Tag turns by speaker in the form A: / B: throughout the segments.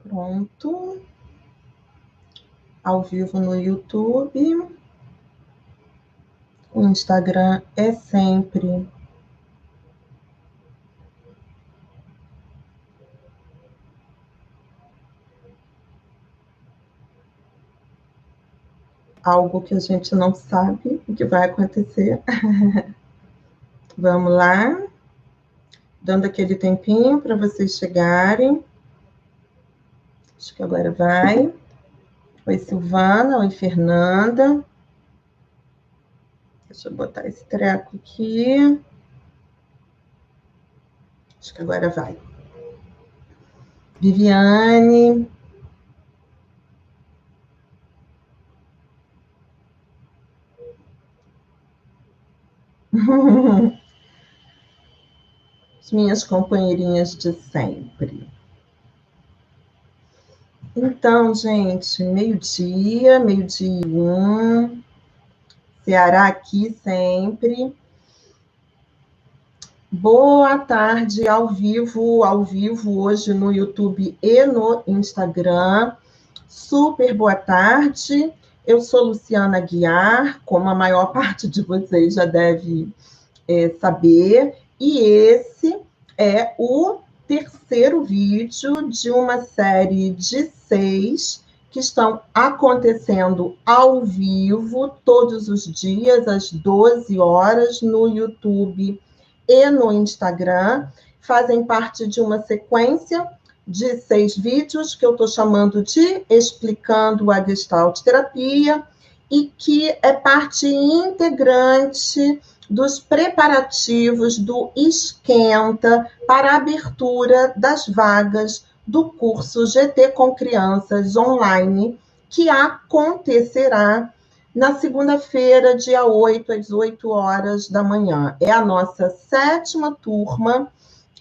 A: Pronto. Ao vivo no YouTube. O Instagram é sempre algo que a gente não sabe o que vai acontecer. Vamos lá. Dando aquele tempinho para vocês chegarem. Acho que agora vai. Oi, Silvana. Oi, Fernanda. Deixa eu botar esse treco aqui. Acho que agora vai. Viviane. As minhas companheirinhas de sempre. Então, gente, meio-dia, meio-dia e 1. Ceará aqui sempre. Boa tarde, ao vivo hoje no YouTube e no Instagram. Super boa tarde. Eu sou Luciana Aguiar, como a maior parte de vocês já deve saber, e esse é o terceiro vídeo de uma série de 6 que estão acontecendo ao vivo todos os dias, às 12 horas, no YouTube e no Instagram. Fazem parte de uma sequência de 6 vídeos que eu estou chamando de Explicando a Gestalt Terapia, e que é parte integrante dos preparativos do Esquenta para a abertura das vagas do curso GT com Crianças online, que acontecerá na segunda-feira, dia 8, às 8 horas da manhã. É a nossa 7ª turma,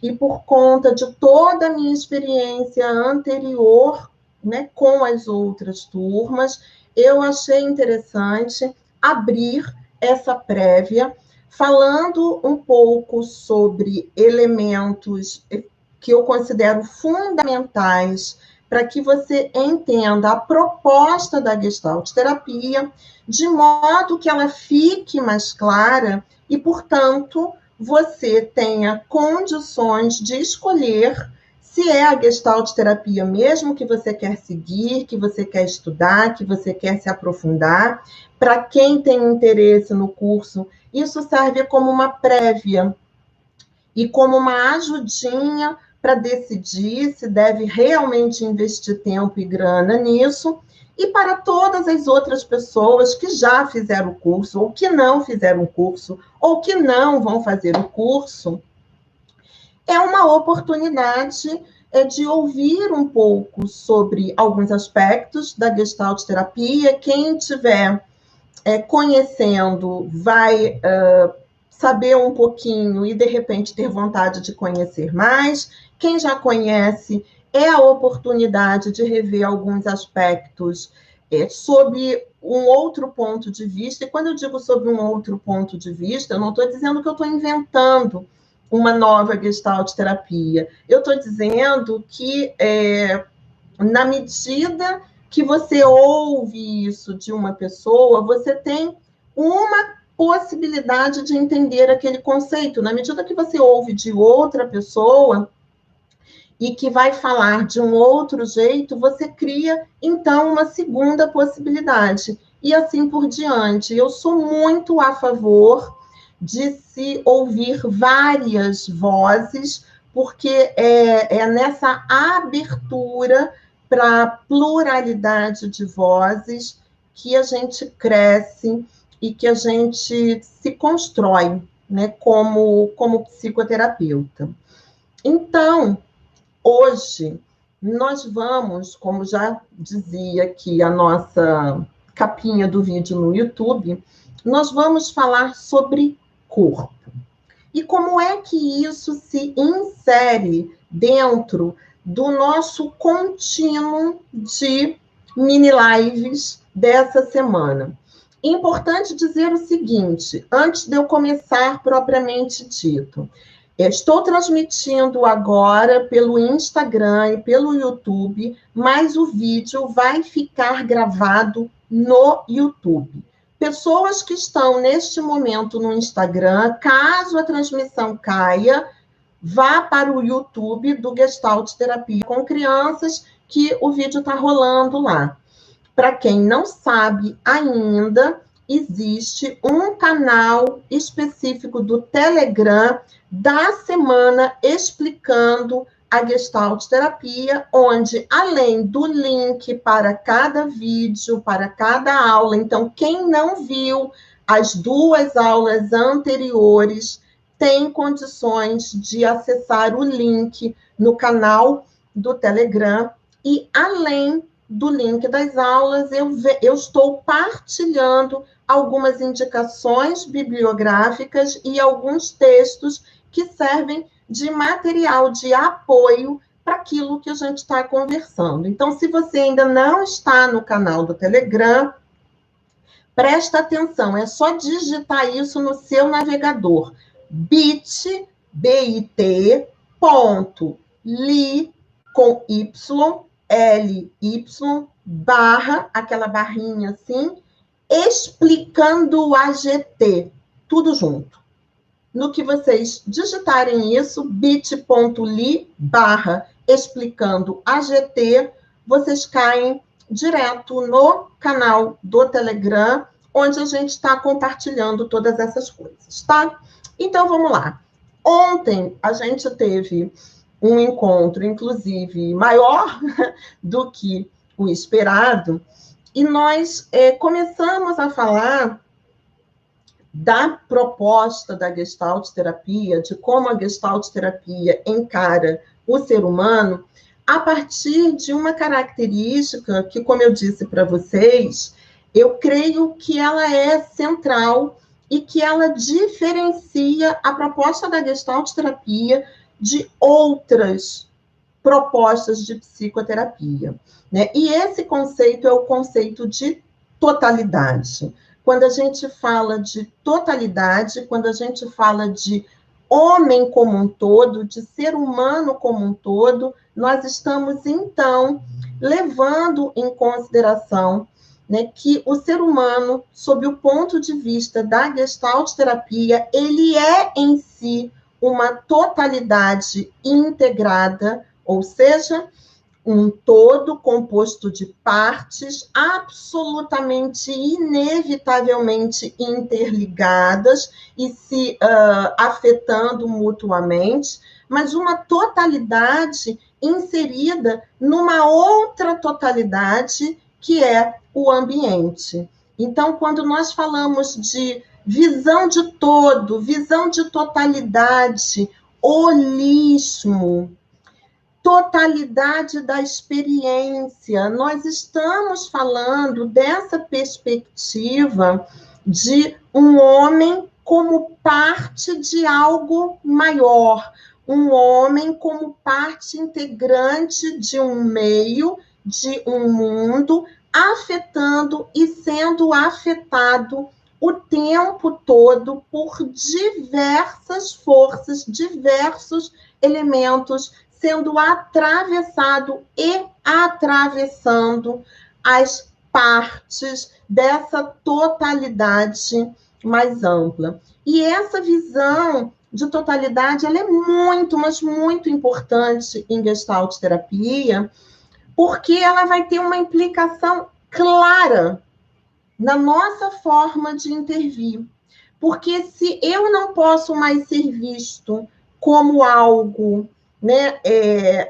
A: e por conta de toda a minha experiência anterior, né, com as outras turmas, eu achei interessante abrir essa prévia, falando um pouco sobre elementos que eu considero fundamentais para que você entenda a proposta da Gestalt terapia, de modo que ela fique mais clara e, portanto, você tenha condições de escolher se é a Gestalt terapia mesmo que você quer seguir, que você quer estudar, que você quer se aprofundar. Para quem tem interesse no curso, isso serve como uma prévia e como uma ajudinha para decidir se deve realmente investir tempo e grana nisso. E para todas as outras pessoas que já fizeram o curso, ou que não fizeram o curso, ou que não vão fazer o curso, é uma oportunidade de ouvir um pouco sobre alguns aspectos da Gestalt terapia. Quem estiver conhecendo vai saber um pouquinho e, de repente, ter vontade de conhecer mais. Quem já conhece, é a oportunidade de rever alguns aspectos sob um outro ponto de vista. E quando eu digo sob um outro ponto de vista, eu não estou dizendo que eu estou inventando uma nova Gestalt terapia. Eu estou dizendo que, na medida que você ouve isso de uma pessoa, você tem uma possibilidade de entender aquele conceito. Na medida que você ouve de outra pessoa e que vai falar de um outro jeito, você cria, então, uma segunda possibilidade. E assim por diante. Eu sou muito a favor de se ouvir várias vozes, porque é nessa abertura para a pluralidade de vozes que a gente cresce e que a gente se constrói, né, como psicoterapeuta. Então, hoje, nós vamos, como já dizia aqui a nossa capinha do vídeo no YouTube, nós vamos falar sobre corpo. E como é que isso se insere dentro do nosso contínuo de mini lives dessa semana? Importante dizer o seguinte, antes de eu começar propriamente dito, Estou transmitindo agora pelo Instagram e pelo YouTube, mas o vídeo vai ficar gravado no YouTube. Pessoas que estão neste momento no Instagram, caso a transmissão caia, vá para o YouTube do Gestalt Terapia com Crianças, que o vídeo está rolando lá. Para quem não sabe ainda, existe um canal específico do Telegram da semana explicando a Gestalt Terapia, onde, além do link para cada vídeo, para cada aula, então, quem não viu as 2 aulas anteriores, tem condições de acessar o link no canal do Telegram, e, além do link das aulas, eu estou partilhando algumas indicações bibliográficas e alguns textos que servem de material de apoio para aquilo que a gente está conversando. Então, se você ainda não está no canal do Telegram, presta atenção, é só digitar isso no seu navegador, bit.ly com Y, LY, barra, aquela barrinha assim, explicando AGT, tudo junto. No que vocês digitarem isso, bit.ly, barra, explicando AGT, vocês caem direto no canal do Telegram, onde a gente está compartilhando todas essas coisas, tá? Então, vamos lá. Ontem, a gente teve um encontro, inclusive, maior do que o esperado, e nós começamos a falar da proposta da Gestalt Terapia, de como a Gestalt Terapia encara o ser humano, a partir de uma característica que, como eu disse para vocês, eu creio que ela é central e que ela diferencia a proposta da Gestalt Terapia de outras propostas de psicoterapia, né? E esse conceito é o conceito de totalidade. Quando a gente fala de totalidade, quando a gente fala de homem como um todo, de ser humano como um todo, nós estamos, então, levando em consideração, né, que o ser humano, sob o ponto de vista da Gestalt Terapia, ele é em si uma totalidade integrada, ou seja, um todo composto de partes absolutamente, inevitavelmente interligadas e se afetando mutuamente, mas uma totalidade inserida numa outra totalidade que é o ambiente. Então, quando nós falamos de visão de todo, visão de totalidade, holismo, totalidade da experiência, nós estamos falando dessa perspectiva de um homem como parte de algo maior, um homem como parte integrante de um meio, de um mundo, afetando e sendo afetado o tempo todo por diversas forças, diversos elementos, sendo atravessado e atravessando as partes dessa totalidade mais ampla. E essa visão de totalidade, ela é muito, mas muito importante em Gestalt Terapia, porque ela vai ter uma implicação clara na nossa forma de intervir. Porque se eu não posso mais ser visto como algo, né,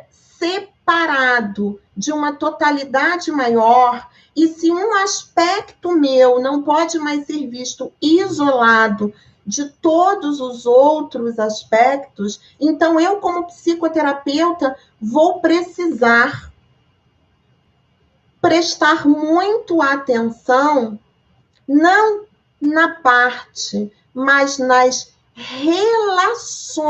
A: separado de uma totalidade maior, e se um aspecto meu não pode mais ser visto isolado de todos os outros aspectos, então eu, como psicoterapeuta, vou precisar prestar muito atenção, não na parte, mas nas relações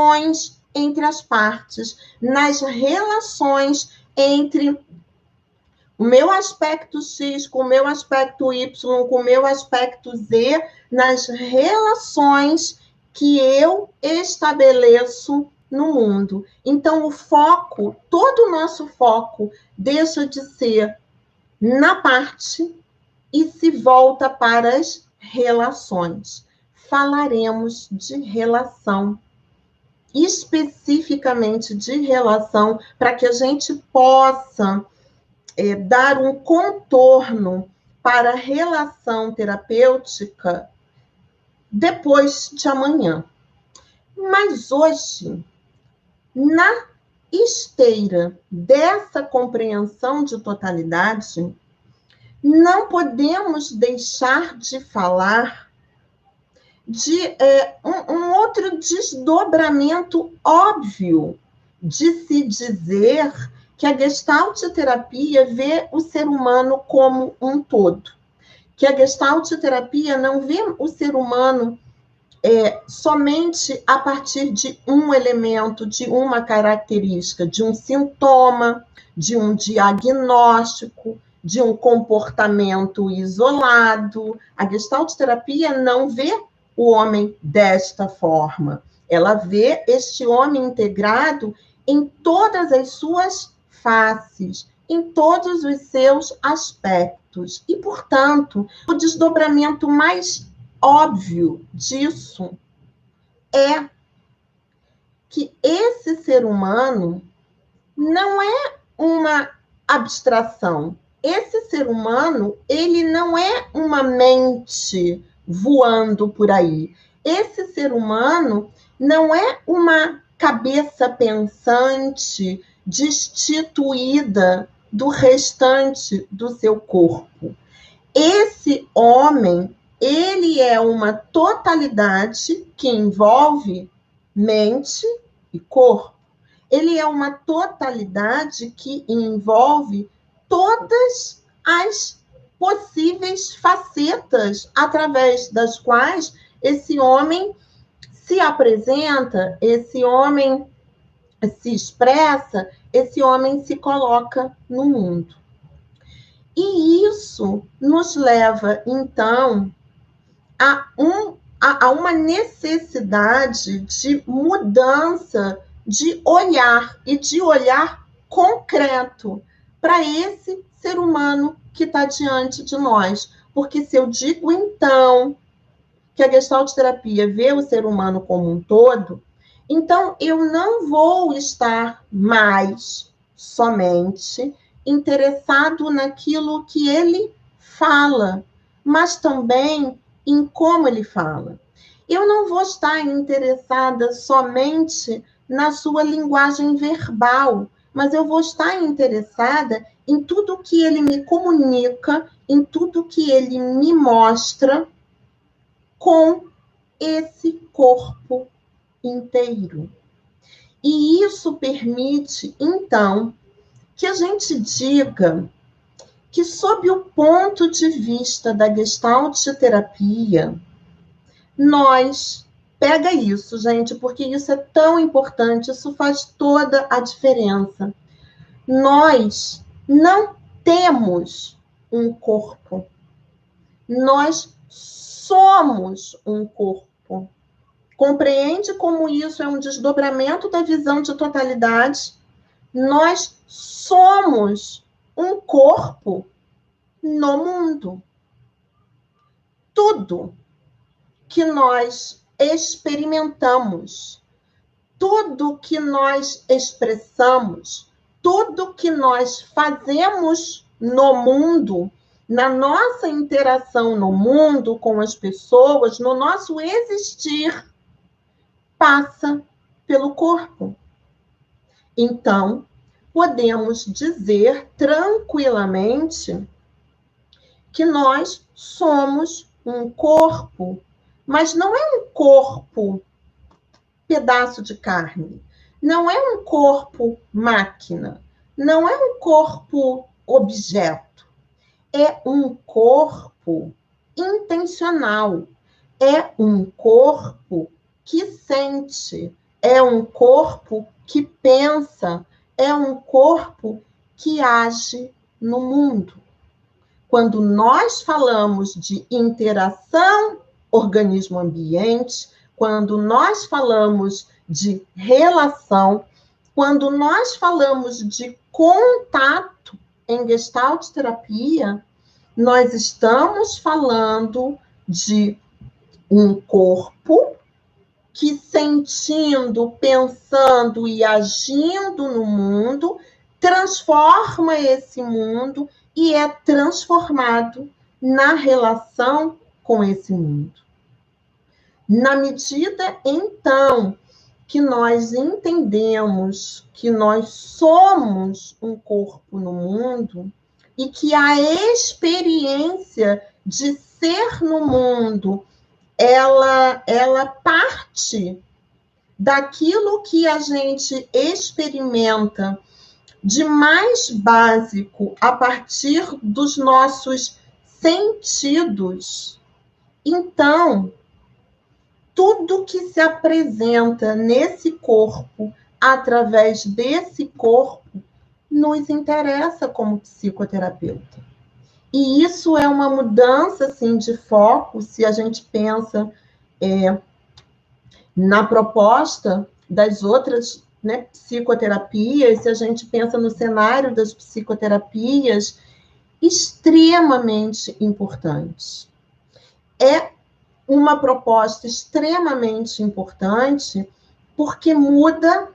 A: entre as partes, nas relações entre o meu aspecto X com o meu aspecto Y, com o meu aspecto Z, nas relações que eu estabeleço no mundo. Então, o foco, todo o nosso foco deixa de ser na parte e se volta para as relações. Falaremos de relação, especificamente de relação, para que a gente possa dar um contorno para a relação terapêutica depois de amanhã. Mas hoje, na esteira dessa compreensão de totalidade, não podemos deixar de falar de um outro desdobramento óbvio de se dizer que a Gestalt terapia vê o ser humano como um todo, que a Gestalt terapia não vê o ser humano somente a partir de um elemento, de uma característica, de um sintoma, de um diagnóstico, de um comportamento isolado. A Gestalt terapia não vê o homem desta forma. Ela vê este homem integrado em todas as suas faces, em todos os seus aspectos. E, portanto, o desdobramento mais óbvio disso é que esse ser humano não é uma abstração. Esse ser humano, ele não é uma mente voando por aí. Esse ser humano não é uma cabeça pensante destituída do restante do seu corpo. Esse homem, ele é uma totalidade que envolve mente e corpo. Ele é uma totalidade que envolve todas as possíveis facetas através das quais esse homem se apresenta, esse homem se expressa, esse homem se coloca no mundo. E isso nos leva, então, a uma necessidade de mudança de olhar, e de olhar concreto para esse ser humano que está diante de nós. Porque se eu digo, então, que a Gestalt terapia vê o ser humano como um todo, então eu não vou estar mais somente interessado naquilo que ele fala, mas também em como ele fala. Eu não vou estar interessada somente na sua linguagem verbal, mas eu vou estar interessada em tudo que ele me comunica, em tudo que ele me mostra com esse corpo inteiro. E isso permite, então, que a gente diga que, sob o ponto de vista da Gestalt terapia, nós, pega isso, gente, porque isso é tão importante, isso faz toda a diferença. Nós não temos um corpo, nós somos um corpo. Compreende como isso é um desdobramento da visão de totalidade? Nós somos um corpo no mundo. Tudo que nós experimentamos, tudo que nós expressamos, tudo que nós fazemos no mundo, na nossa interação no mundo com as pessoas, no nosso existir, passa pelo corpo. Então, podemos dizer tranquilamente que nós somos um corpo, mas não é um corpo pedaço de carne, não é um corpo máquina, não é um corpo objeto, é um corpo intencional, é um corpo que sente, é um corpo que pensa, é um corpo que age no mundo. Quando nós falamos de interação organismo-ambiente, quando nós falamos de relação, quando nós falamos de contato em Gestalt terapia, nós estamos falando de um corpo que, sentindo, pensando e agindo no mundo, transforma esse mundo e é transformado na relação com esse mundo. Na medida, então, que nós entendemos que nós somos um corpo no mundo e que a experiência de ser no mundo, ela parte daquilo que a gente experimenta de mais básico a partir dos nossos sentidos. Então, tudo que se apresenta nesse corpo, através desse corpo, nos interessa como psicoterapeuta. E isso é uma mudança, assim, de foco, se a gente pensa na proposta das outras, né, psicoterapias, se a gente pensa no cenário das psicoterapias, extremamente importante. É uma proposta extremamente importante, porque muda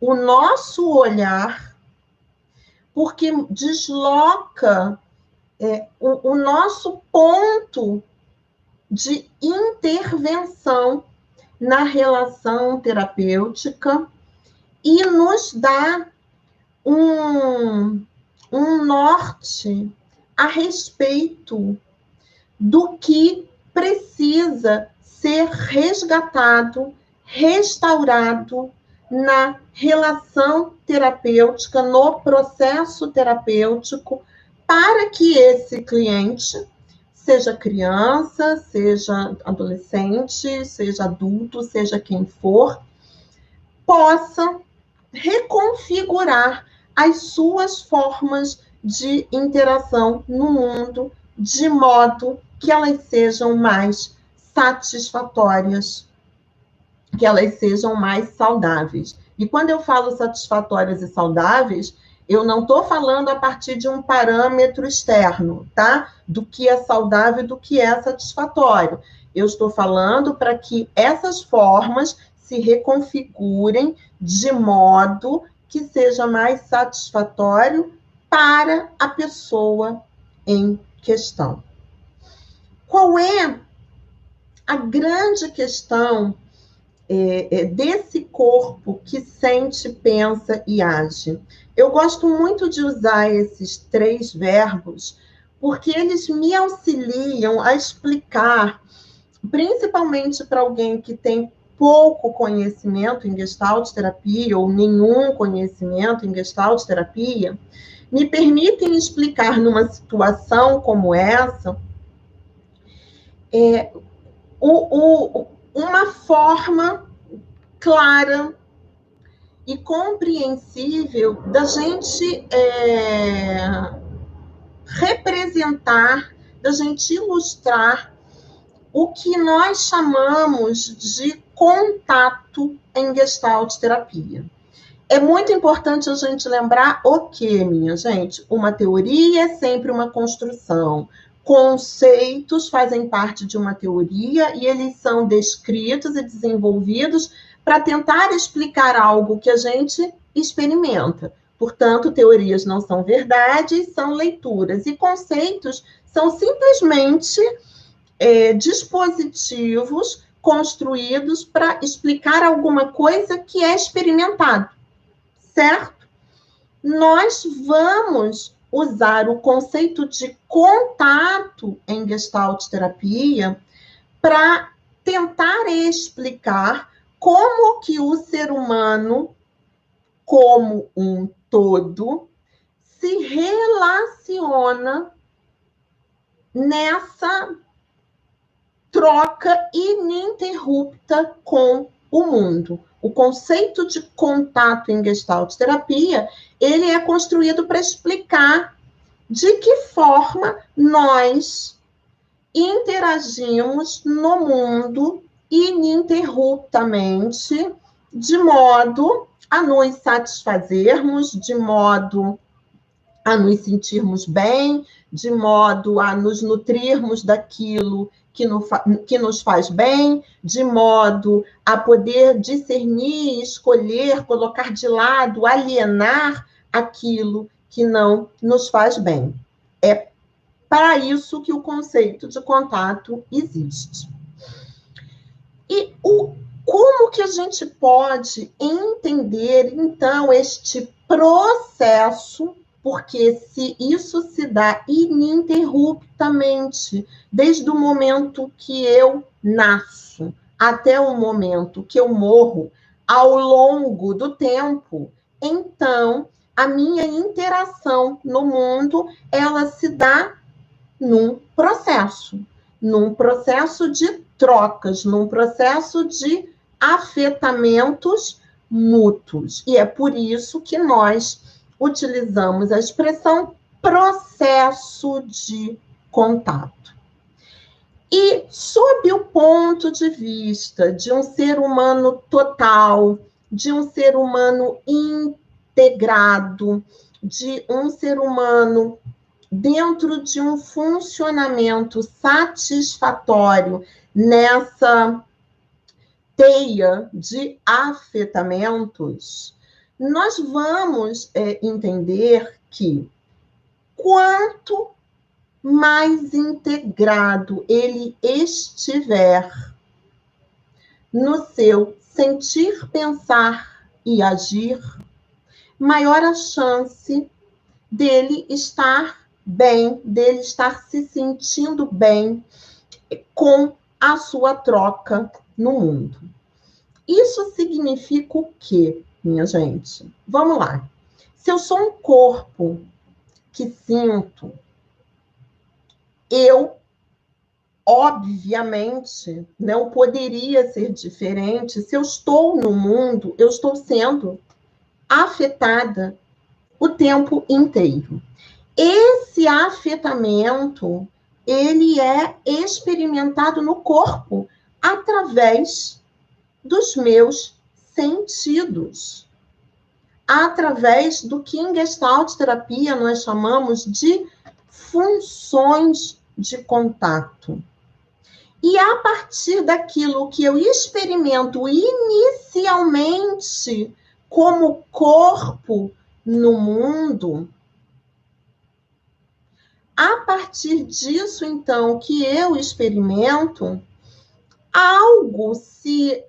A: o nosso olhar, porque desloca o nosso ponto de intervenção na relação terapêutica e nos dá um norte a respeito do que precisa ser resgatado, restaurado na relação terapêutica, no processo terapêutico, para que esse cliente, seja criança, seja adolescente, seja adulto, seja quem for, possa reconfigurar as suas formas de interação no mundo, de modo que elas sejam mais satisfatórias, que elas sejam mais saudáveis. E quando eu falo satisfatórias e saudáveis, eu não estou falando a partir de um parâmetro externo, tá? Do que é saudável e do que é satisfatório. Eu estou falando para que essas formas se reconfigurem de modo que seja mais satisfatório para a pessoa em questão. Qual é a grande questão desse corpo que sente, pensa e age? Eu gosto muito de usar esses 3 verbos, porque eles me auxiliam a explicar, principalmente para alguém que tem pouco conhecimento em Gestalt terapia ou nenhum conhecimento em Gestalt terapia, me permitem explicar numa situação como essa uma forma clara e compreensível da gente representar, da gente ilustrar o que nós chamamos de contato em Gestalt terapia. É muito importante a gente lembrar o que, minha gente? Uma teoria é sempre uma construção. Conceitos fazem parte de uma teoria e eles são descritos e desenvolvidos para tentar explicar algo que a gente experimenta. Portanto, teorias não são verdades, são leituras. E conceitos são simplesmente dispositivos construídos para explicar alguma coisa que é experimentado, certo? Nós vamos usar o conceito de contato em Gestalt terapia para tentar explicar como que o ser humano, como um todo, se relaciona nessa troca ininterrupta com o mundo. O conceito de contato em Gestalt terapia, ele é construído para explicar de que forma nós interagimos no mundo ininterruptamente, de modo a nos satisfazermos, de modo a nos sentirmos bem, de modo a nos nutrirmos daquilo que nos faz bem, de modo a poder discernir, escolher, colocar de lado, alienar aquilo que não nos faz bem. É para isso que o conceito de contato existe. E como que a gente pode entender, então, este processo, porque se isso se dá ininterruptamente, desde o momento que eu nasço até o momento que eu morro, ao longo do tempo, então, a minha interação no mundo, ela se dá num processo de trocas, num processo de afetamentos mútuos. E é por isso que nós utilizamos a expressão processo de contato. E, sob o ponto de vista de um ser humano total, de um ser humano integrado, de um ser humano dentro de um funcionamento satisfatório nessa teia de afetamentos, nós vamos entender que quanto mais integrado ele estiver no seu sentir, pensar e agir, maior a chance dele estar bem, dele estar se sentindo bem com a sua troca no mundo. Isso significa o quê, minha gente? Vamos lá. Se eu sou um corpo que sinto, eu, obviamente, não poderia ser diferente. Se eu estou no mundo, eu estou sendo afetada o tempo inteiro. Esse afetamento, ele é experimentado no corpo através dos meus sentidos, através do que em Gestalt terapia nós chamamos de funções de contato. E a partir daquilo que eu experimento inicialmente como corpo no mundo, a partir disso, então, que eu experimento, algo se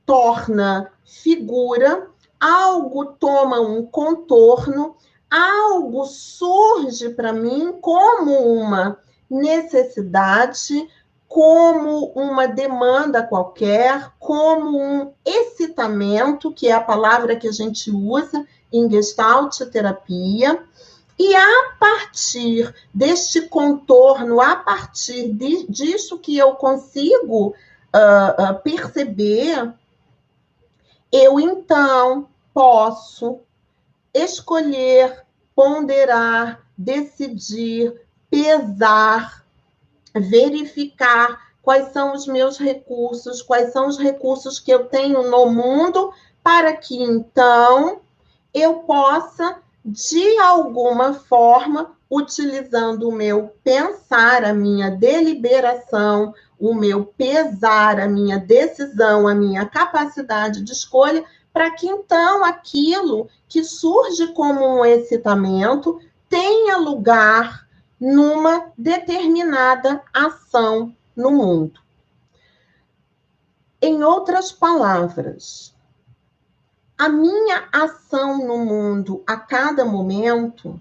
A: torna figura, algo toma um contorno, algo surge para mim como uma necessidade, como uma demanda qualquer, como um excitamento, que é a palavra que a gente usa em Gestalt terapia. E a partir deste contorno, a partir disso que eu consigo perceber, eu então posso escolher, ponderar, decidir, pesar, verificar quais são os meus recursos, quais são os recursos que eu tenho no mundo, para que então eu possa, de alguma forma, utilizando o meu pensar, a minha deliberação, o meu pesar, a minha decisão, a minha capacidade de escolha, para que então aquilo que surge como um excitamento tenha lugar numa determinada ação no mundo. Em outras palavras, a minha ação no mundo a cada momento,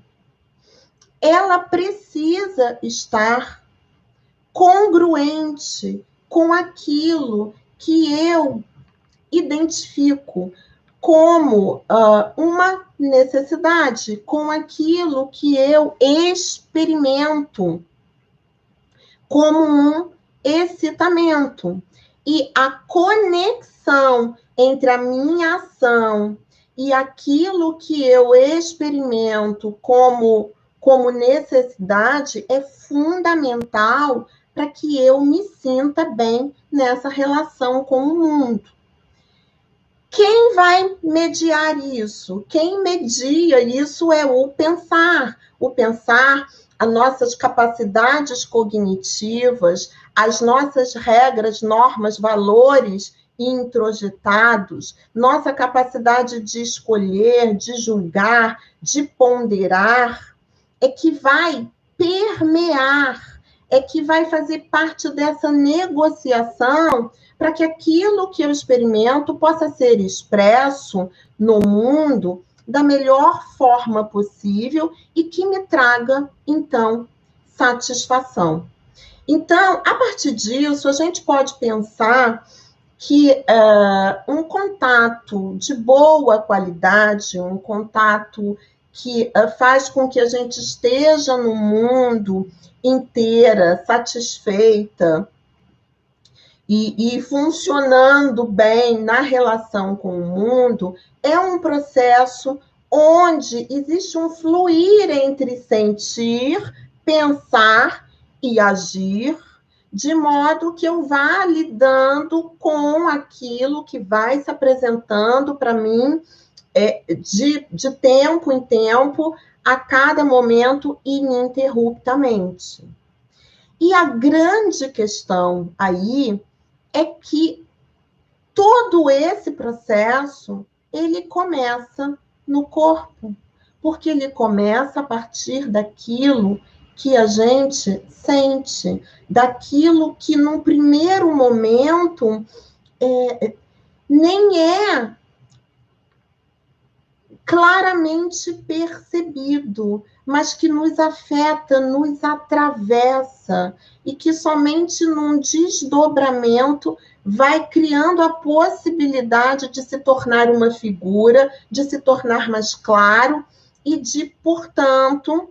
A: ela precisa estar congruente com aquilo que eu identifico como uma necessidade, com aquilo que eu experimento como um excitamento. E a conexão entre a minha ação e aquilo que eu experimento como necessidade é fundamental para que eu me sinta bem nessa relação com o mundo. Quem vai mediar isso? Quem media isso é o pensar. O pensar, as nossas capacidades cognitivas, as nossas regras, normas, valores introjetados, nossa capacidade de escolher, de julgar, de ponderar, é que vai permear, é que vai fazer parte dessa negociação para que aquilo que eu experimento possa ser expresso no mundo da melhor forma possível e que me traga, então, satisfação. Então, a partir disso, a gente pode pensar que um contato de boa qualidade, um contato que faz com que a gente esteja no mundo inteira, satisfeita e funcionando bem na relação com o mundo, é um processo onde existe um fluir entre sentir, pensar e agir, de modo que eu vá lidando com aquilo que vai se apresentando para mim de tempo em tempo, a cada momento, ininterruptamente. E a grande questão aí é que todo esse processo, ele começa no corpo, porque ele começa a partir daquilo que a gente sente, daquilo que, num primeiro momento, nem é claramente percebido, mas que nos afeta, nos atravessa, e que somente num desdobramento vai criando a possibilidade de se tornar uma figura, de se tornar mais claro e de, portanto,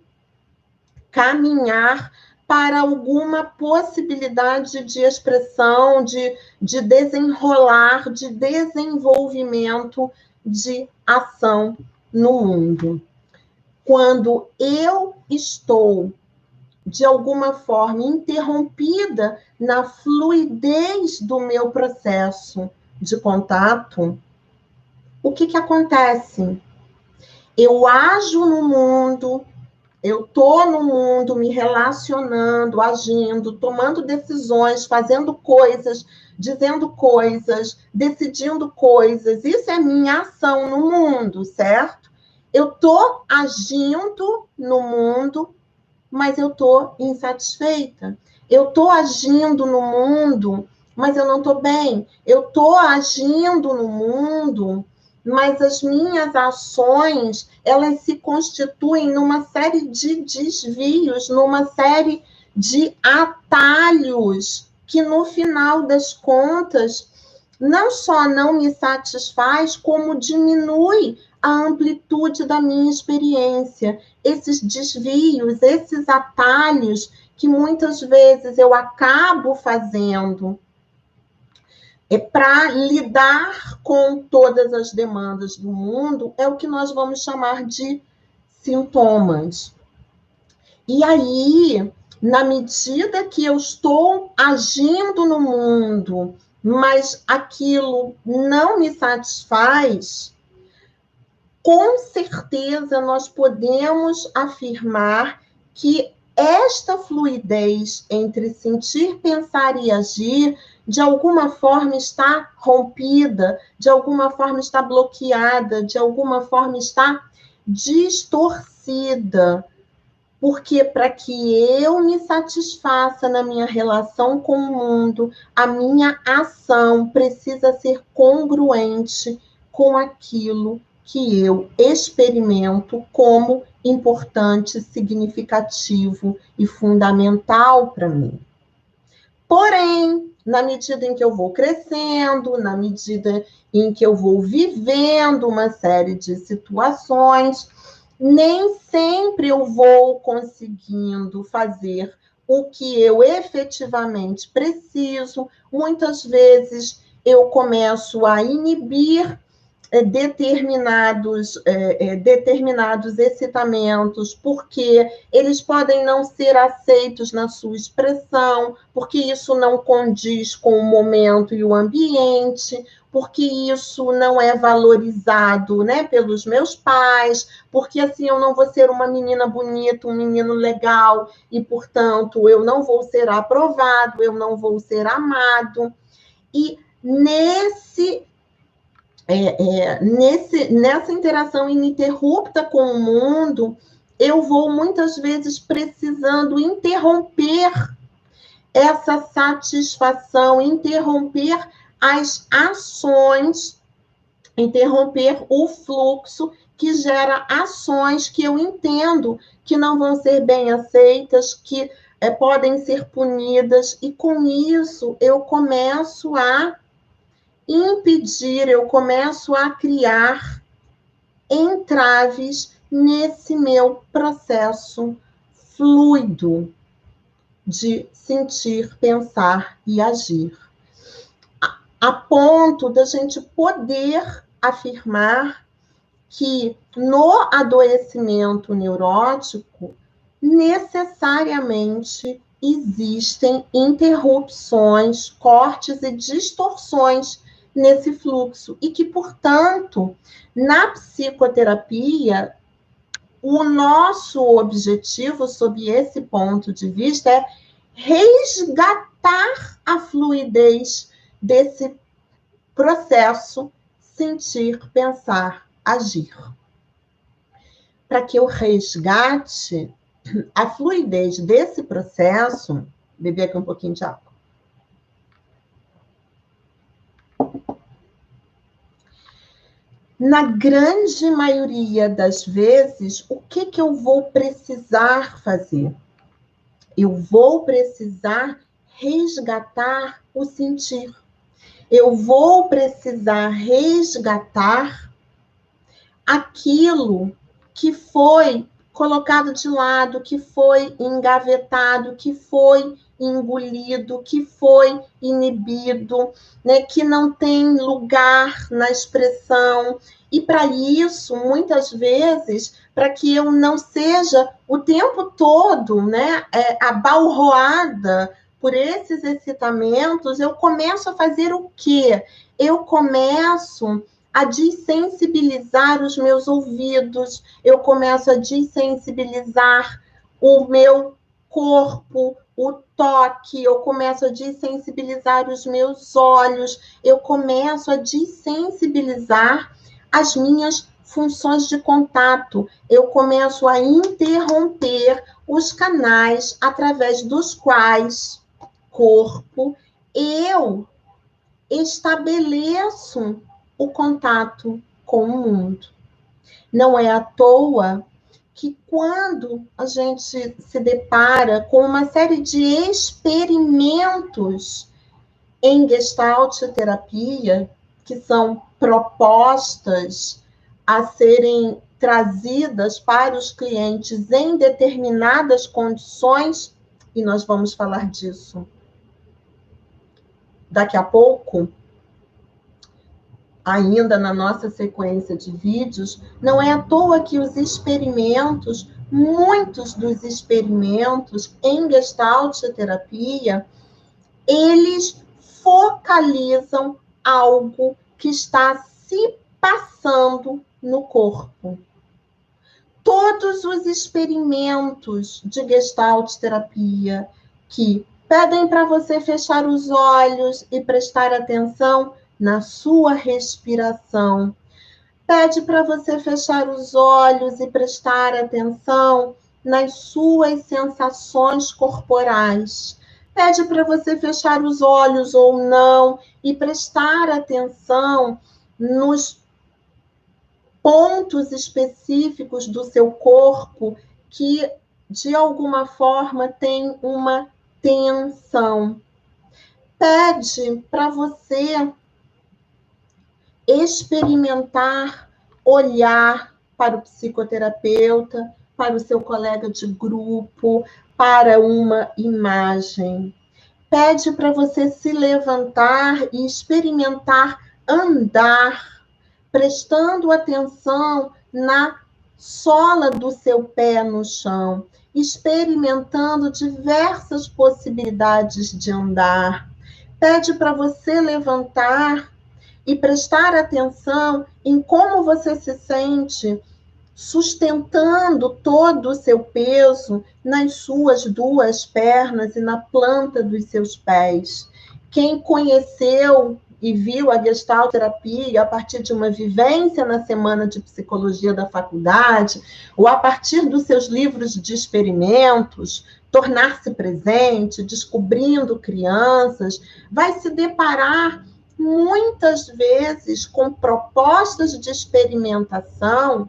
A: caminhar para alguma possibilidade de expressão, de desenrolar, de desenvolvimento, de ação no mundo. Quando eu estou, de alguma forma, interrompida na fluidez do meu processo de contato, o que acontece? Eu ajo no mundo, eu estou no mundo me relacionando, agindo, tomando decisões, fazendo coisas, dizendo coisas, decidindo coisas. Isso é minha ação no mundo, certo? Eu estou agindo no mundo, mas eu estou insatisfeita. Eu estou agindo no mundo, mas eu não estou bem. Eu estou agindo no mundo, mas as minhas ações, elas se constituem numa série de desvios, numa série de atalhos, que no final das contas, não só não me satisfaz, como diminui a amplitude da minha experiência. Esses desvios, esses atalhos que muitas vezes eu acabo fazendo para lidar com todas as demandas do mundo, é o que nós vamos chamar de sintomas. E aí, na medida que eu estou agindo no mundo, mas aquilo não me satisfaz, com certeza nós podemos afirmar que esta fluidez entre sentir, pensar e agir, de alguma forma está rompida, de alguma forma está bloqueada, de alguma forma está distorcida. Porque para que eu me satisfaça na minha relação com o mundo, a minha ação precisa ser congruente com aquilo que eu experimento como importante, significativo e fundamental para mim. Porém, na medida em que eu vou crescendo, na medida em que eu vou vivendo uma série de situações, nem sempre eu vou conseguindo fazer o que eu efetivamente preciso. Muitas vezes eu começo a inibir determinados excitamentos, porque eles podem não ser aceitos na sua expressão, porque isso não condiz com o momento e o ambiente, porque isso não é valorizado, né, pelos meus pais, porque assim eu não vou ser uma menina bonita, um menino legal, e, portanto, eu não vou ser aprovado, eu não vou ser amado. E nessa interação ininterrupta com o mundo, eu vou muitas vezes precisando interromper essa satisfação, interromper as ações, interromper o fluxo que gera ações que eu entendo que não vão ser bem aceitas, que podem ser punidas, e com isso eu começo a impedir, eu começo a criar entraves nesse meu processo fluido de sentir, pensar e agir, a ponto da gente poder afirmar que no adoecimento neurótico necessariamente existem interrupções, cortes e distorções nesse fluxo, e que, portanto, na psicoterapia, o nosso objetivo, sob esse ponto de vista, é resgatar a fluidez desse processo sentir, pensar, agir. Para que eu resgate a fluidez desse processo, beber aqui um pouquinho de água. Na grande maioria das vezes, o que eu vou precisar fazer? Eu vou precisar resgatar o sentir. Eu vou precisar resgatar aquilo que foi colocado de lado, que foi engavetado, que foi engolido, que foi inibido, né, que não tem lugar na expressão. E para isso, muitas vezes, para que eu não seja o tempo todo, né, abalroada por esses excitamentos, eu começo a fazer o quê? Eu começo a desensibilizar os meus ouvidos, eu começo a desensibilizar o meu corpo, o toque, eu começo a desensibilizar os meus olhos, eu começo a desensibilizar as minhas funções de contato, eu começo a interromper os canais através dos quais corpo eu estabeleço o contato com o mundo. Não é à toa que quando a gente se depara com uma série de experimentos em Gestalt terapia, que são propostas a serem trazidas para os clientes em determinadas condições, e nós vamos falar disso daqui a pouco, ainda na nossa sequência de vídeos, não é à toa que os experimentos, muitos dos experimentos em Gestalt terapia, eles focalizam algo que está se passando no corpo. Todos os experimentos de Gestalt terapia que pedem para você fechar os olhos e prestar atenção na sua respiração, pede para você fechar os olhos e prestar atenção nas suas sensações corporais, pede para você fechar os olhos ou não e prestar atenção nos pontos específicos do seu corpo que, de alguma forma, tem uma tensão. Pede para você experimentar, olhar para o psicoterapeuta, para o seu colega de grupo, para uma imagem. Pede para você se levantar e experimentar andar, prestando atenção na sola do seu pé no chão, experimentando diversas possibilidades de andar. Pede para você levantar e prestar atenção em como você se sente sustentando todo o seu peso nas suas duas pernas e na planta dos seus pés. Quem conheceu e viu a Gestalt terapia a partir de uma vivência na semana de psicologia da faculdade, ou a partir dos seus livros de experimentos, tornar-se presente, descobrindo crianças, vai se deparar muitas vezes com propostas de experimentação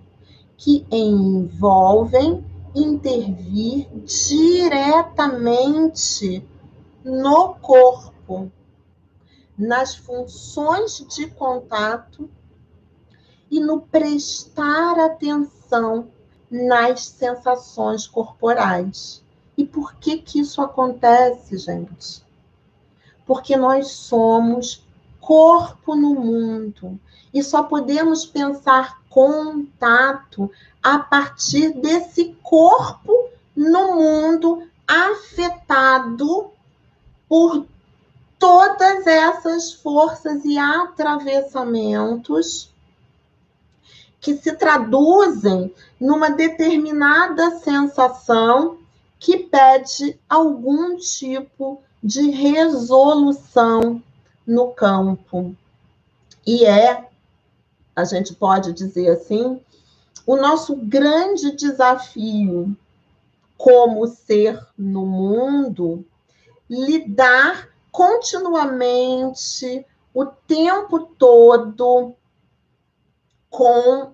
A: que envolvem intervir diretamente no corpo, nas funções de contato e no prestar atenção nas sensações corporais. E por que isso acontece, gente? Porque nós somos corpo no mundo e só podemos pensar contato a partir desse corpo no mundo afetado por todas essas forças e atravessamentos que se traduzem numa determinada sensação que pede algum tipo de resolução no campo. E a gente pode dizer assim, o nosso grande desafio como ser no mundo, lidar continuamente, o tempo todo, com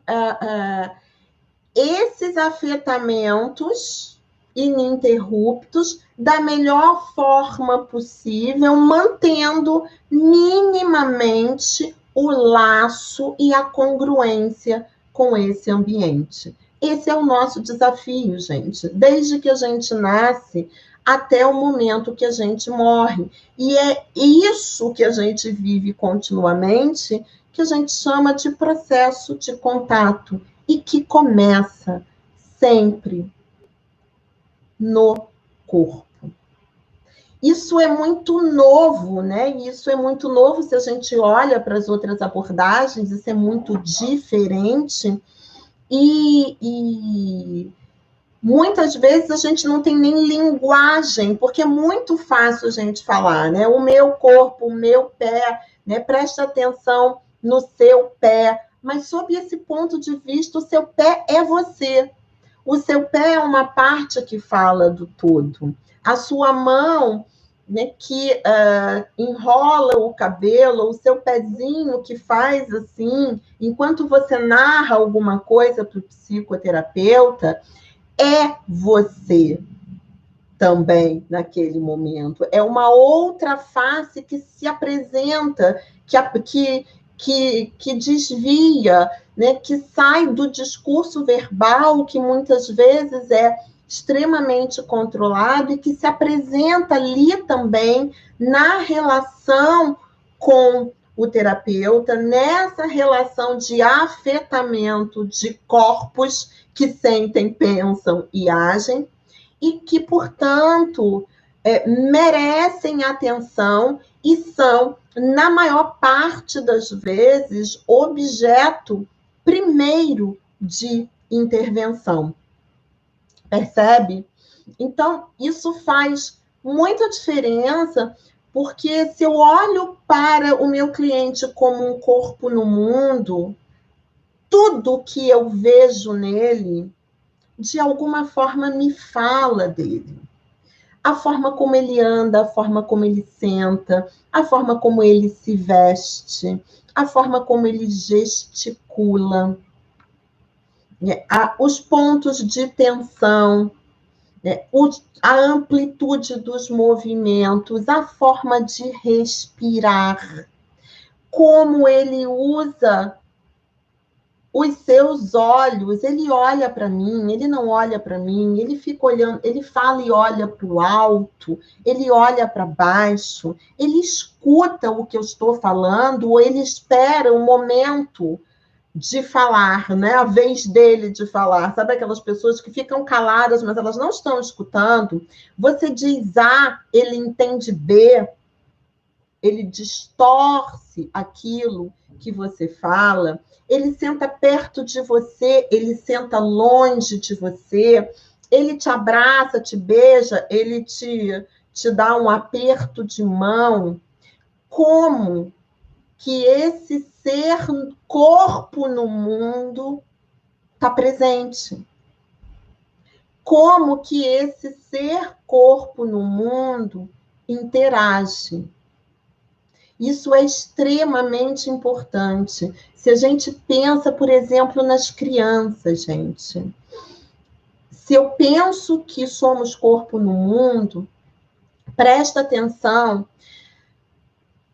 A: esses afetamentos ininterruptos da melhor forma possível, mantendo minimamente o laço e a congruência com esse ambiente. Esse é o nosso desafio, gente, desde que a gente nasce até o momento que a gente morre. E é isso que a gente vive continuamente, que a gente chama de processo de contato, e que começa sempre no corpo. Isso é muito novo, né? Isso é muito novo se a gente olha para as outras abordagens, isso é muito diferente. E muitas vezes a gente não tem nem linguagem, porque é muito fácil a gente falar, né? O meu corpo, o meu pé, né? Presta atenção no seu pé. Mas, sob esse ponto de vista, o seu pé é você. O seu pé é uma parte que fala do todo. A sua mão, né, que enrola o cabelo, o seu pezinho que faz assim, enquanto você narra alguma coisa para o psicoterapeuta, é você também naquele momento. É uma outra face que se apresenta, que desvia, né, que sai do discurso verbal, que muitas vezes é extremamente controlado e que se apresenta ali também na relação com o terapeuta, nessa relação de afetamento de corpos que sentem, pensam e agem, e que, portanto, merecem atenção e são, na maior parte das vezes, objeto primeiro de intervenção. Percebe? Então, isso faz muita diferença, porque se eu olho para o meu cliente como um corpo no mundo, tudo que eu vejo nele, de alguma forma, me fala dele. A forma como ele anda, a forma como ele senta, a forma como ele se veste, a forma como ele gesticula, os pontos de tensão, a amplitude dos movimentos, a forma de respirar, como ele usa os seus olhos. Ele olha para mim, ele não olha para mim, ele fica olhando, ele fala e olha para o alto, ele olha para baixo, ele escuta o que eu estou falando, ou ele espera um momento de falar, né? A vez dele de falar. Sabe aquelas pessoas que ficam caladas, mas elas não estão escutando? Você diz A, ele entende B, ele distorce aquilo que você fala, ele senta perto de você, ele senta longe de você, ele te abraça, te beija, ele te dá um aperto de mão. Como que esse ser corpo no mundo está presente? Como que esse ser corpo no mundo interage? Isso é extremamente importante. Se a gente pensa, por exemplo, nas crianças, gente. Se eu penso que somos corpo no mundo, presta atenção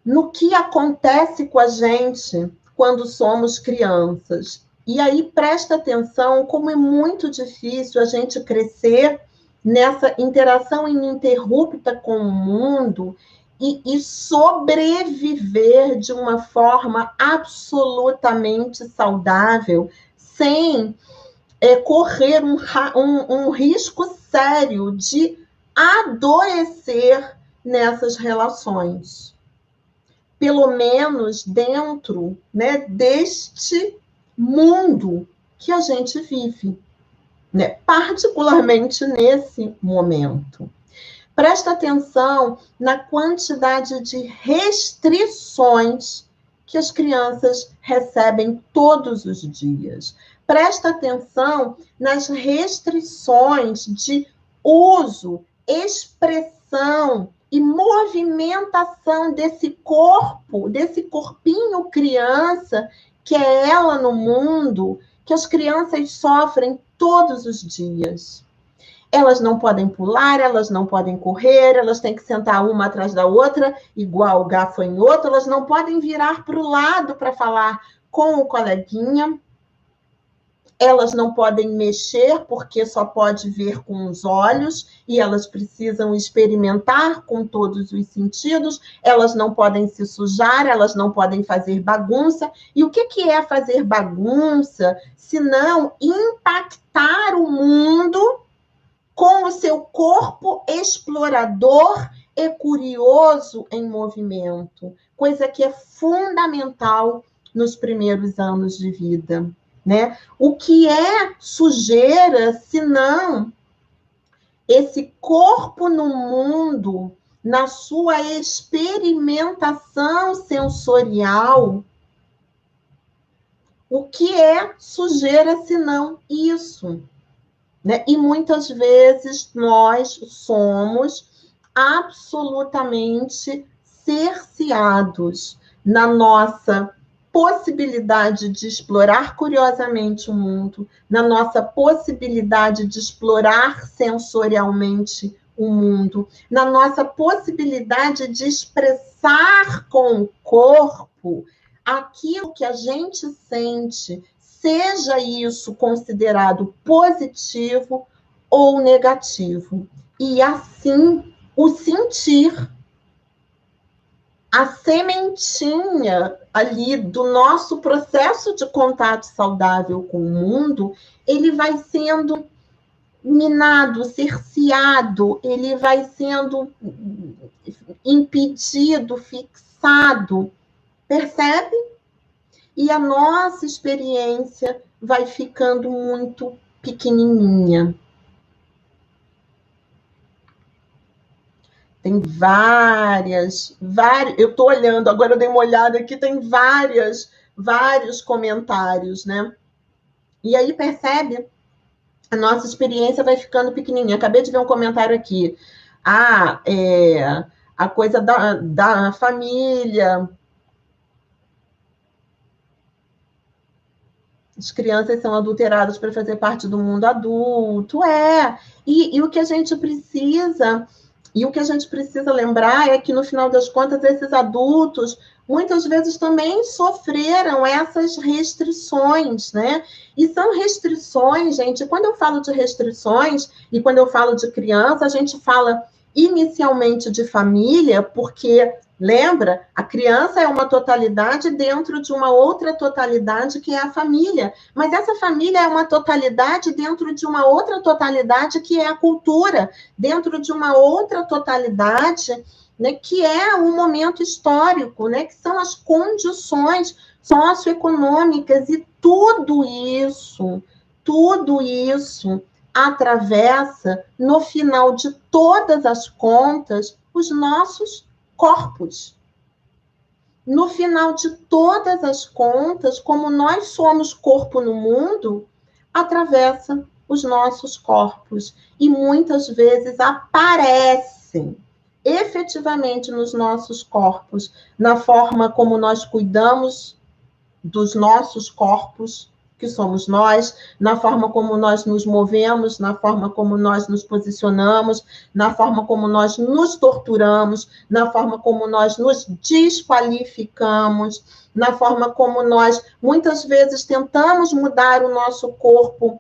A: no que acontece com a gente quando somos crianças. E aí presta atenção como é muito difícil a gente crescer nessa interação ininterrupta com o mundo e sobreviver de uma forma absolutamente saudável, sem correr um risco sério de adoecer nessas relações. Pelo menos dentro, né, deste mundo que a gente vive, né, particularmente nesse momento. Presta atenção na quantidade de restrições que as crianças recebem todos os dias. Presta atenção nas restrições de uso, expressão e movimentação desse corpo, desse corpinho criança, que é ela no mundo, que as crianças sofrem todos os dias. Elas não podem pular, elas não podem correr, elas têm que sentar uma atrás da outra, igual gafanhoto, elas não podem virar para o lado para falar com o coleguinha, elas não podem mexer, porque só pode ver com os olhos, e elas precisam experimentar com todos os sentidos, elas não podem se sujar, elas não podem fazer bagunça. E o que é fazer bagunça, se não impactar o mundo com o seu corpo explorador e curioso em movimento, coisa que é fundamental nos primeiros anos de vida, né? O que é sujeira, se não esse corpo no mundo, na sua experimentação sensorial? O que é sujeira, se não isso? Né? E muitas vezes nós somos absolutamente cerceados na nossa possibilidade de explorar curiosamente o mundo, na nossa possibilidade de explorar sensorialmente o mundo, na nossa possibilidade de expressar com o corpo aquilo que a gente sente, seja isso considerado positivo ou negativo. E assim, o sentir, a sementinha ali do nosso processo de contato saudável com o mundo, ele vai sendo minado, cerceado, ele vai sendo impedido, fixado. Percebe? E a nossa experiência vai ficando muito pequenininha. Tem várias, eu estou olhando, agora eu dei uma olhada aqui, tem vários comentários, né? E aí, percebe? A nossa experiência vai ficando pequenininha. Acabei de ver um comentário aqui. A coisa da família. As crianças são adulteradas para fazer parte do mundo adulto. E o que a gente precisa... E o que a gente precisa lembrar é que, no final das contas, esses adultos, muitas vezes, também sofreram essas restrições, né? E são restrições, gente, quando eu falo de restrições e quando eu falo de criança, a gente fala inicialmente de família, porque Lembra? A criança é uma totalidade dentro de uma outra totalidade que é a família. Mas essa família é uma totalidade dentro de uma outra totalidade que é a cultura, dentro de uma outra totalidade, né, que é o momento histórico, né, que são as condições socioeconômicas, e tudo isso atravessa, no final de todas as contas, os nossos corpos. No final de todas as contas, como nós somos corpo no mundo, atravessa os nossos corpos e muitas vezes aparecem efetivamente nos nossos corpos, na forma como nós cuidamos dos nossos corpos, que somos nós, na forma como nós nos movemos, na forma como nós nos posicionamos, na forma como nós nos torturamos, na forma como nós nos desqualificamos, na forma como nós, muitas vezes, tentamos mudar o nosso corpo,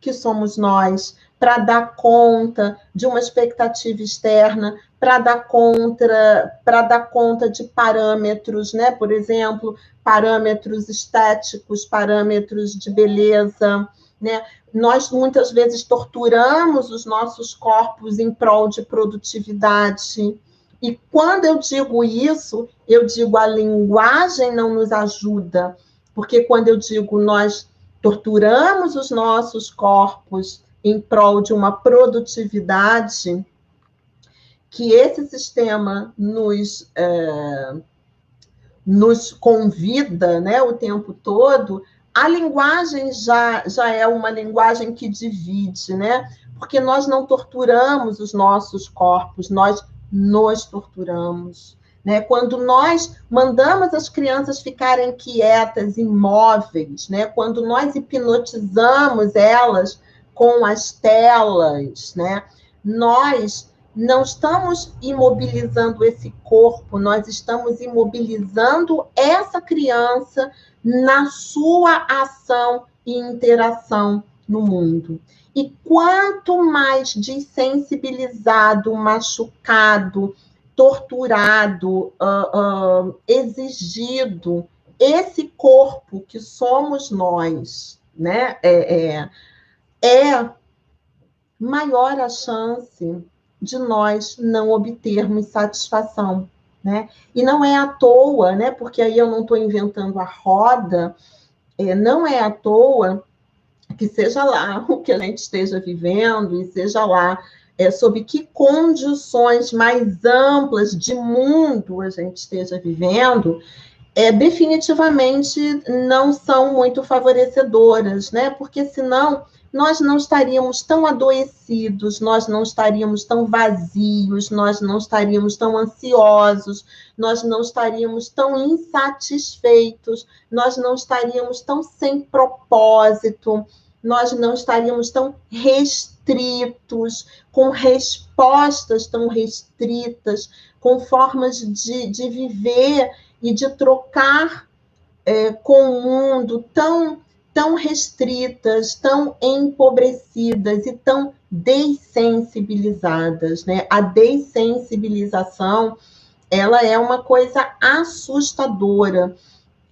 A: que somos nós, para dar conta de uma expectativa externa, para dar conta de parâmetros, né? Por exemplo, parâmetros estéticos, parâmetros de beleza, né? Nós muitas vezes torturamos os nossos corpos em prol de produtividade. E quando eu digo isso, eu digo a linguagem não nos ajuda, porque quando eu digo nós torturamos os nossos corpos em prol de uma produtividade, que esse sistema nos convida, né, o tempo todo, a linguagem já é uma linguagem que divide, né? Porque nós não torturamos os nossos corpos, nós nos torturamos. Né? Quando nós mandamos as crianças ficarem quietas, imóveis, né? Quando nós hipnotizamos elas com as telas, né? Nós não estamos imobilizando esse corpo, nós estamos imobilizando essa criança na sua ação e interação no mundo. E quanto mais desensibilizado, machucado, torturado, exigido esse corpo que somos nós, né, é maior a chance de nós não obtermos satisfação, né? E não é à toa, né? Porque aí eu não estou inventando a roda, não é à toa que seja lá o que a gente esteja vivendo e seja lá sob que condições mais amplas de mundo a gente esteja vivendo, definitivamente não são muito favorecedoras, né? Porque senão nós não estaríamos tão adoecidos, nós não estaríamos tão vazios, nós não estaríamos tão ansiosos, nós não estaríamos tão insatisfeitos, nós não estaríamos tão sem propósito, nós não estaríamos tão restritos, com respostas tão restritas, com formas de viver e de trocar com o mundo tão restritas, tão empobrecidas e tão dessensibilizadas, né? A dessensibilização, ela é uma coisa assustadora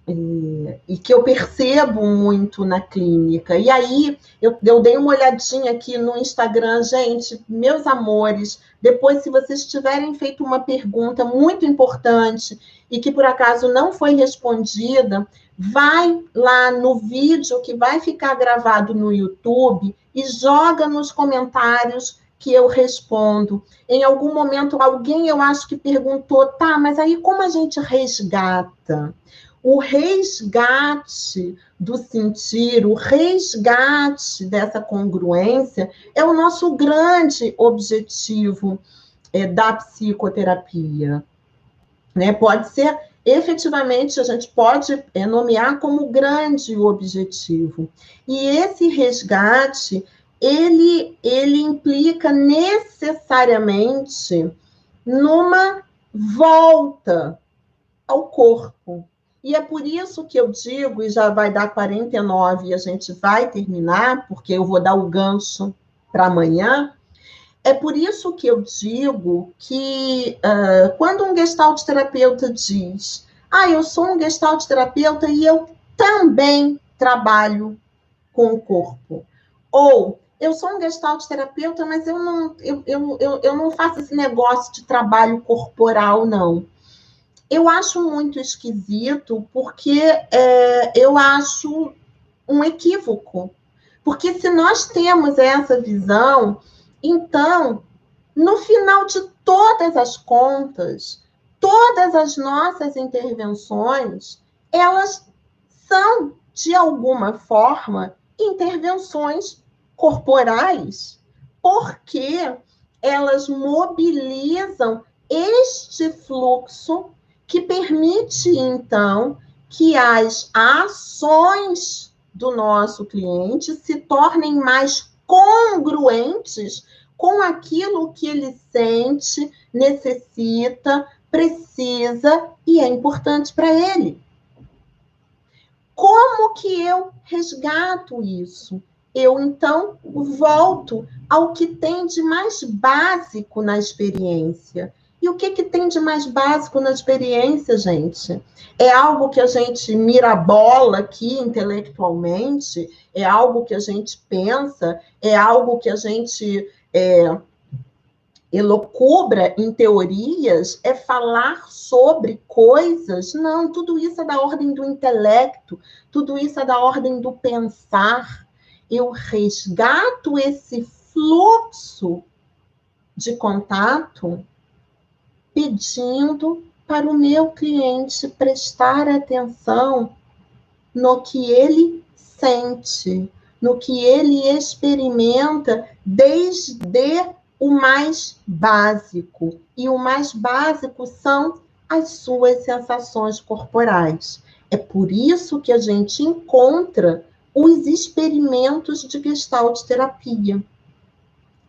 A: e que eu percebo muito na clínica. E aí, eu dei uma olhadinha aqui no Instagram, gente, meus amores, depois, se vocês tiverem feito uma pergunta muito importante e que, por acaso, não foi respondida, vai lá no vídeo que vai ficar gravado no YouTube e joga nos comentários que eu respondo. Em algum momento, alguém, eu acho que perguntou, tá, mas aí como a gente resgata? O resgate do sentir, o resgate dessa congruência é o nosso grande objetivo da psicoterapia. Né? Pode ser, efetivamente, a gente pode nomear como grande objetivo. E esse resgate, ele implica necessariamente numa volta ao corpo. E é por isso que eu digo, e já vai dar 49 e a gente vai terminar, porque eu vou dar o gancho para amanhã, É por isso que eu digo que quando um gestalt terapeuta diz, eu sou um gestalt terapeuta e eu também trabalho com o corpo. Ou, eu sou um gestalt terapeuta, mas eu não faço esse negócio de trabalho corporal, não. Eu acho muito esquisito, porque eu acho um equívoco. Porque se nós temos essa visão, então, no final de todas as contas, todas as nossas intervenções, elas são, de alguma forma, intervenções corporais, porque elas mobilizam este fluxo que permite, então, que as ações do nosso cliente se tornem mais congruentes com aquilo que ele sente, necessita, precisa e é importante para ele. Como que eu resgato isso? Eu, então, volto ao que tem de mais básico na experiência. E o que tem de mais básico na experiência, gente? É algo que a gente mirabola aqui intelectualmente? É algo que a gente pensa? É algo que a gente elocubra em teorias? É falar sobre coisas? Não, tudo isso é da ordem do intelecto, tudo isso é da ordem do pensar. Eu resgato esse fluxo de contato pedindo para o meu cliente prestar atenção no que ele sente, no que ele experimenta, desde o mais básico. E o mais básico são as suas sensações corporais. É por isso que a gente encontra os experimentos de Gestalt terapia,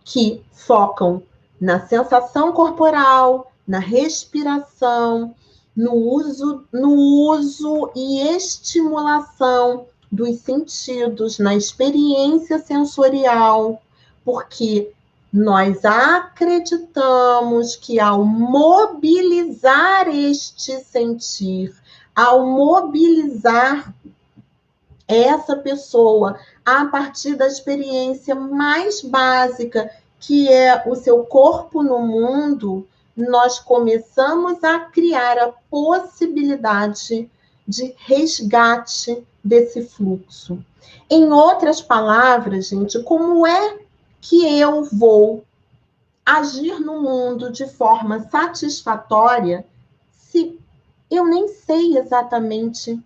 A: que focam na sensação corporal, na respiração, no uso e estimulação dos sentidos, na experiência sensorial, porque nós acreditamos que ao mobilizar este sentir, ao mobilizar essa pessoa a partir da experiência mais básica, que é o seu corpo no mundo, nós começamos a criar a possibilidade de resgate desse fluxo. Em outras palavras, gente, como é que eu vou agir no mundo de forma satisfatória se eu nem sei exatamente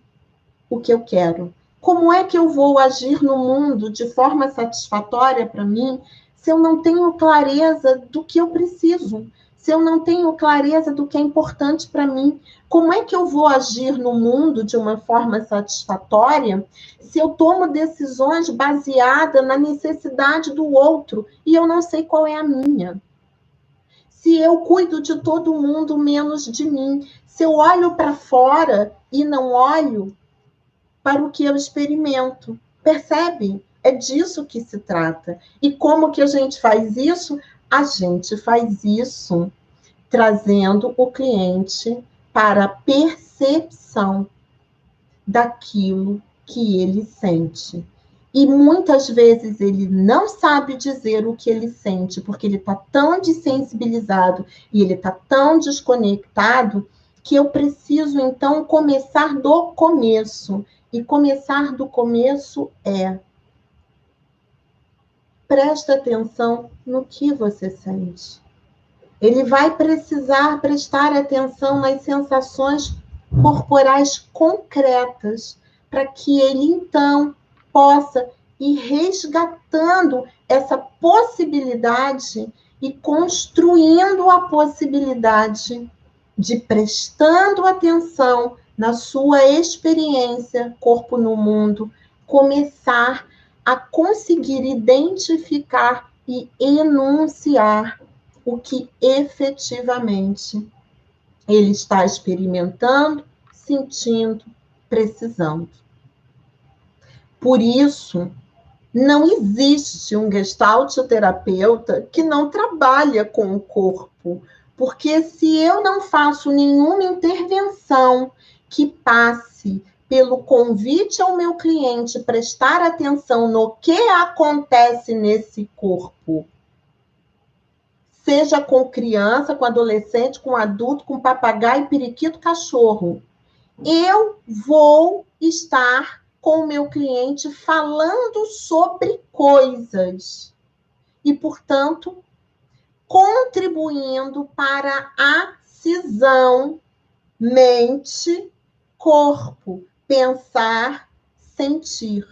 A: o que eu quero? Como é que eu vou agir no mundo de forma satisfatória para mim se eu não tenho clareza do que eu preciso? Se eu não tenho clareza do que é importante para mim? Como é que eu vou agir no mundo de uma forma satisfatória se eu tomo decisões baseadas na necessidade do outro e eu não sei qual é a minha? Se eu cuido de todo mundo menos de mim, se eu olho para fora e não olho para o que eu experimento. Percebe? É disso que se trata. E como que a gente faz isso? A gente faz isso trazendo o cliente para a percepção daquilo que ele sente. E muitas vezes ele não sabe dizer o que ele sente, porque ele está tão desensibilizado e ele está tão desconectado, que eu preciso, então, começar do começo. E começar do começo presta atenção no que você sente. Ele vai precisar prestar atenção nas sensações corporais concretas, para que ele, então, possa ir resgatando essa possibilidade e construindo a possibilidade de, prestando atenção na sua experiência, corpo no mundo, começar a conseguir identificar e enunciar o que efetivamente ele está experimentando, sentindo, precisando. Por isso Não existe um gestaltoterapeuta que não trabalha com o corpo, porque se eu não faço nenhuma intervenção que passe pelo convite ao meu cliente prestar atenção no que acontece nesse corpo, seja com criança, com adolescente, com adulto, com papagaio, periquito, cachorro, eu vou estar com o meu cliente falando sobre coisas e, portanto, contribuindo para a cisão mente-corpo, pensar, sentir.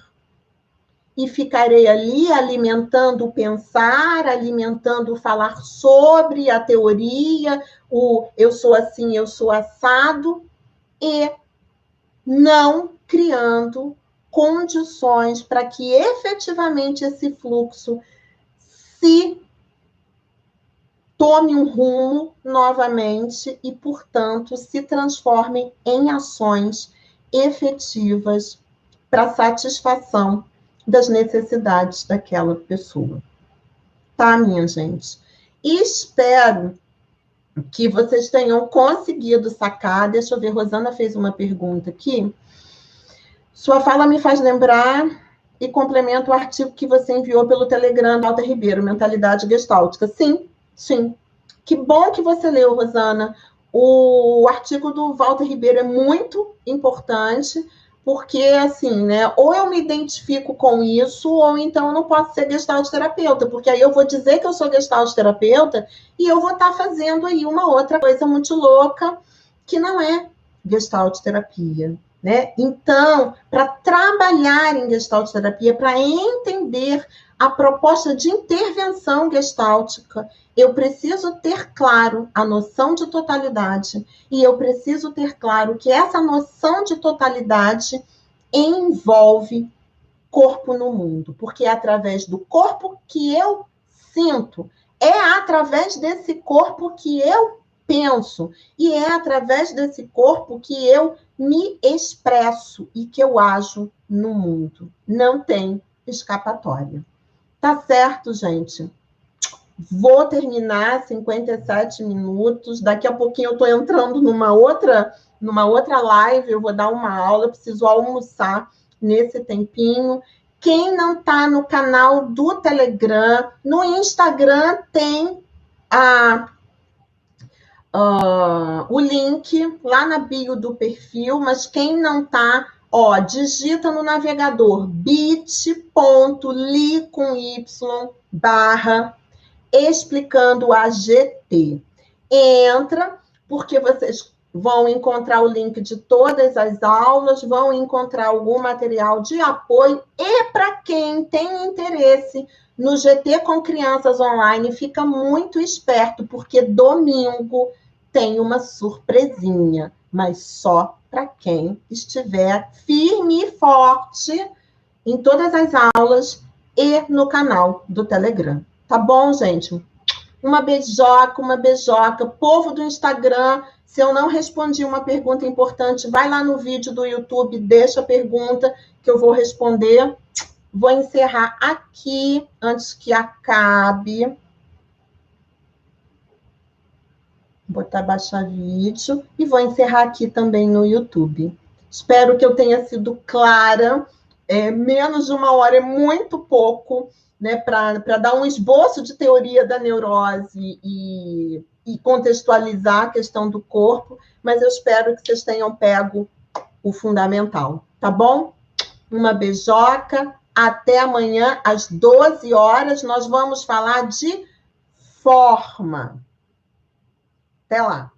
A: E ficarei ali alimentando o pensar, alimentando o falar sobre a teoria, o eu sou assim, eu sou assado, e não criando condições para que efetivamente esse fluxo se tome um rumo novamente e, portanto, se transforme em ações efetivas para satisfação das necessidades daquela pessoa. Tá, minha gente? E espero que vocês tenham conseguido sacar. Deixa eu ver, Rosana fez uma pergunta aqui. Sua fala me faz lembrar e complementa o artigo que você enviou pelo Telegram, Walter Ribeiro, Mentalidade Gestáltica. Sim, sim. Que bom que você leu, Rosana. O artigo do Walter Ribeiro é muito importante, porque, assim, né, ou eu me identifico com isso, ou então eu não posso ser gestaltoterapeuta, porque aí eu vou dizer que eu sou gestaltoterapeuta e eu vou estar fazendo aí uma outra coisa muito louca, que não é gestaltoterapia. Né? Então, para trabalhar em gestaltoterapia, para entender a proposta de intervenção gestáltica, eu preciso ter claro a noção de totalidade e eu preciso ter claro que essa noção de totalidade envolve corpo no mundo, porque é através do corpo que eu sinto, é através desse corpo que eu penso e é através desse corpo que eu me expresso e que eu ajo no mundo. Não tem escapatória. Tá certo, gente? Vou terminar 57 minutos. Daqui a pouquinho eu estou entrando numa outra live, eu vou dar uma aula, eu preciso almoçar nesse tempinho. Quem não está no canal do Telegram, no Instagram tem o link lá na bio do perfil, mas quem não está, digita no navegador bit.ly com y /explicando a GT. Entra, porque vocês vão encontrar o link de todas as aulas, vão encontrar algum material de apoio, e para quem tem interesse no GT com crianças online, fica muito esperto, porque domingo tem uma surpresinha, mas só para quem estiver firme e forte em todas as aulas e no canal do Telegram. Tá bom, gente? Uma beijoca. Povo do Instagram, se eu não respondi uma pergunta importante, vai lá no vídeo do YouTube, deixa a pergunta que eu vou responder. Vou encerrar aqui, antes que acabe. Vou botar baixar vídeo e vou encerrar aqui também no YouTube. Espero que eu tenha sido clara. Menos de uma hora é muito pouco, né, para dar um esboço de teoria da neurose e contextualizar a questão do corpo, mas eu espero que vocês tenham pego o fundamental, tá bom? Uma beijoca, até amanhã às 12 horas, nós vamos falar de forma. Até lá!